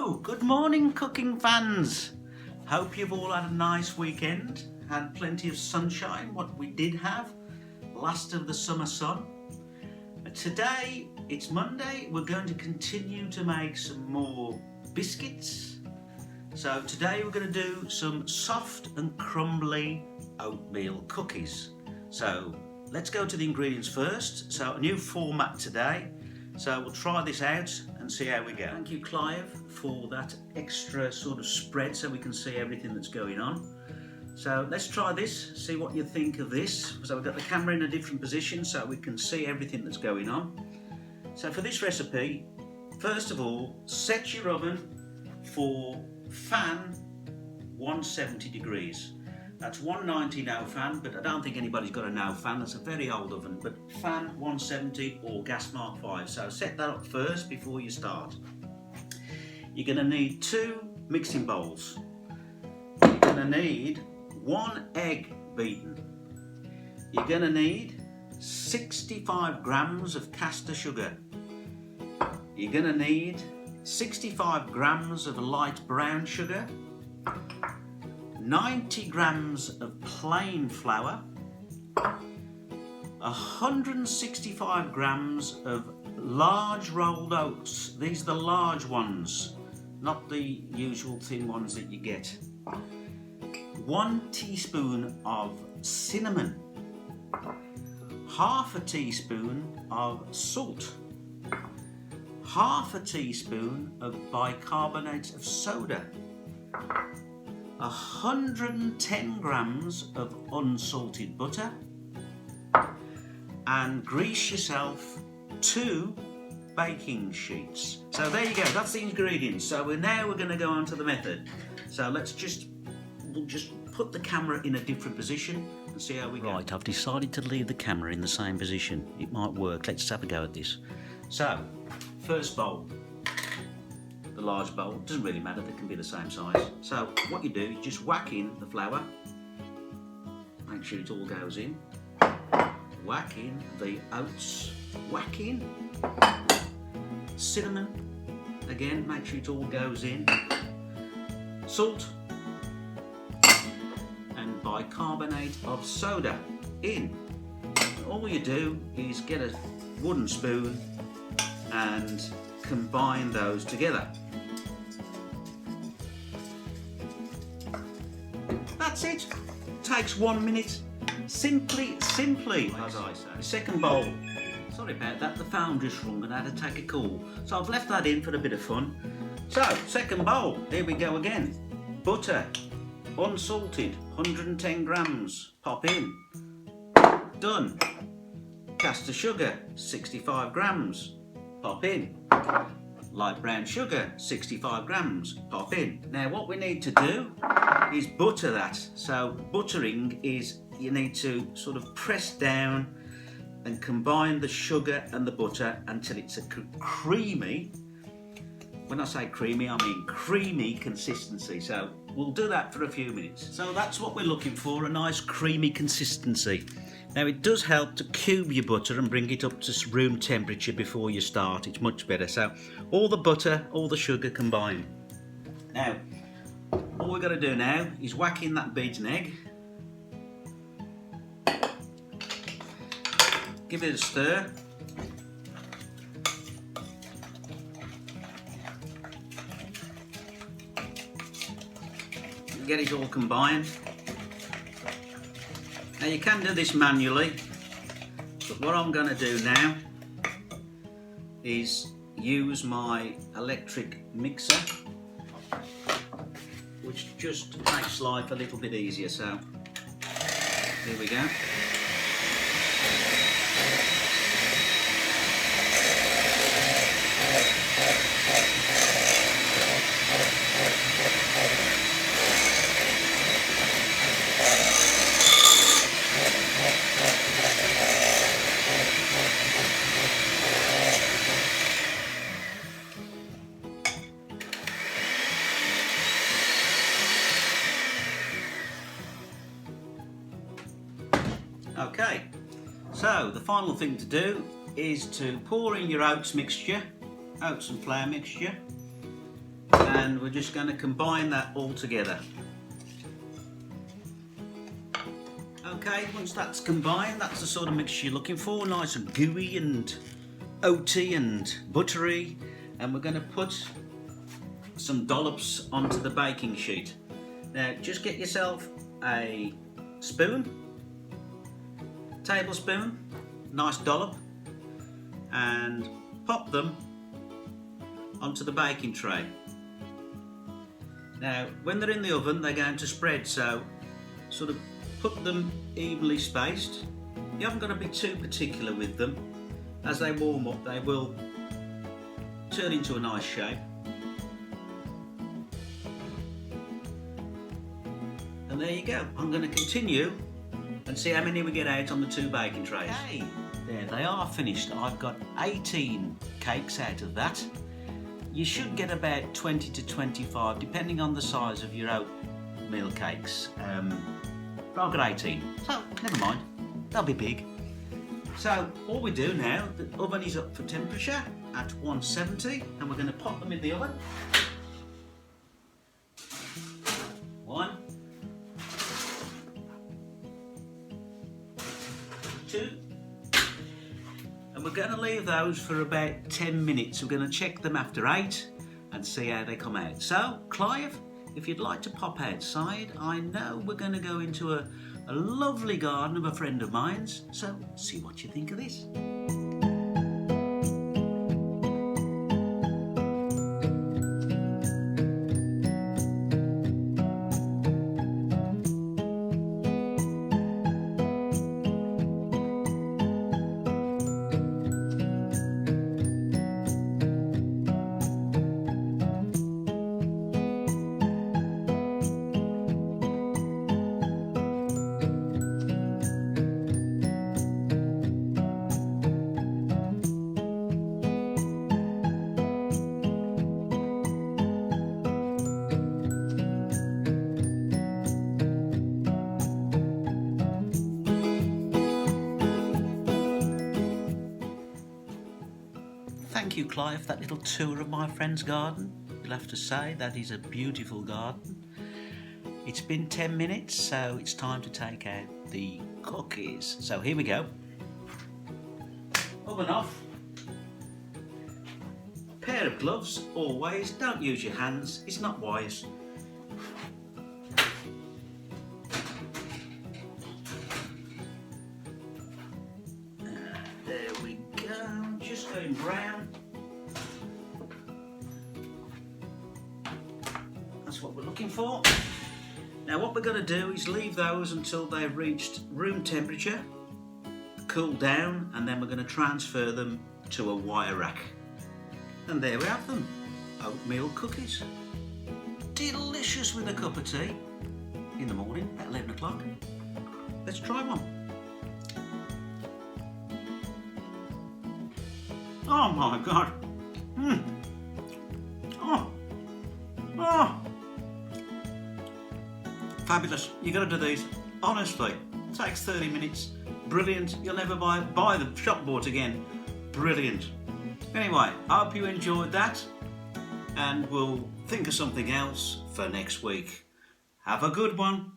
Hello, good morning cooking fans. Hope you've all had a nice weekend, had plenty of sunshine, what we did have, last of the summer sun. Today, it's Monday, we're going to continue to make some more biscuits. So today we're going to do some soft and crumbly oatmeal cookies. So let's go to the ingredients first. So a new format today. So we'll try this out and see how we go. Thank you, Clive, for that extra sort of spread so we can see everything that's going on. So let's try this, see what you think of this. So we've got the camera in a different position so we can see everything that's going on. So for this recipe, first of all, set your oven for fan 170 degrees. That's 190 no fan, but I don't think anybody's got a no fan. That's a very old oven, but fan 170 or gas mark 5. So set that up first before you start. You're going to need 2 mixing bowls. You're going to need 1 egg beaten. You're going to need 65 grams of castor sugar. You're going to need 65 grams of light brown sugar, 90 grams of plain flour, 165 grams of large rolled oats. These are the large ones, not the usual thin ones that you get. 1 teaspoon of cinnamon, half a teaspoon of salt, half a teaspoon of bicarbonate of soda, 110 grams of unsalted butter, and grease yourself 2 baking sheets. So there you go, that's the ingredients. So we're going to go on to the method. So we'll just put the camera in a different position and see how we go. Right, I've decided to leave the camera in the same position. It might work. Let's have a go at this. So, first bowl. The large bowl, doesn't really matter, they can be the same size. So what you do is just whack in the flour, make sure it all goes in, whack in the oats, whack in cinnamon, again make sure it all goes in, salt and bicarbonate of soda in. All you do is get a wooden spoon and combine those together. That's it. Takes 1 minute. Simply, as I say. Second bowl. Sorry about that, the phone just rung and I had to take a call. So I've left that in for a bit of fun. So, second bowl, here we go again. Butter, unsalted, 110 grams, pop in. Done. Castor sugar, 65 grams, pop in. Light brown sugar, 65 grams, pop in. Now what we need to do is butter that. So buttering is you need to sort of press down and combine the sugar and the butter until it's a creamy, when I say creamy I mean creamy consistency. So we'll do that for a few minutes. So that's what we're looking for, a nice creamy consistency. Now it does help to cube your butter and bring it up to room temperature before you start. It's much better. So all the butter, all the sugar combined. Now, all we're going to do now is whack in that beaten egg. Give it a stir. Get it all combined. Now you can do this manually, but what I'm going to do now is use my electric mixer, which just makes life a little bit easier. So here we go. Okay, so the final thing to do is to pour in your oats mixture, oats and flour mixture, and we're just going to combine that all together. Okay, once that's combined, that's the sort of mixture you're looking for, nice and gooey and oaty and buttery, and we're going to put some dollops onto the baking sheet. Now just get yourself a spoon, tablespoon, nice dollop, and pop them onto the baking tray. Now when they're in the oven they're going to spread, so sort of put them evenly spaced. You haven't got to be too particular with them. As they warm up they will turn into a nice shape. And there you go. I'm going to continue and see how many we get out on the 2 baking trays. Okay, there they are finished. I've got 18 cakes out of that. You should get about 20 to 25 depending on the size of your oatmeal cakes. But I've got 18, so never mind, they'll be big. So all we do now, the oven is up for temperature at 170 and we're going to pop them in the oven. 1, 2, and we're going to leave those for about 10 minutes. We're going to check them after 8 and see how they come out. So Clive, if you'd like to pop outside, I know we're going to go into a lovely garden of a friend of mine's, so see what you think of this. Thank you, Clive, for that little tour of my friend's garden. You'll have to say that is a beautiful garden. It's been 10 minutes, so it's time to take out the cookies. So here we go. Oven off. Pair of gloves, always. Don't use your hands, it's not wise. There we go, just going brown. That's what we're looking for. Now what we're going to do is leave those until they've reached room temperature, cool down, and then we're going to transfer them to a wire rack. And there we have them, oatmeal cookies. Delicious with a cup of tea in the morning at 11 o'clock. Let's try one. Oh my God. Oh. Fabulous. You got to do these. Honestly, it takes 30 minutes. Brilliant. You'll never buy the shop bought again. Brilliant. Anyway, I hope you enjoyed that, and we'll think of something else for next week. Have a good one.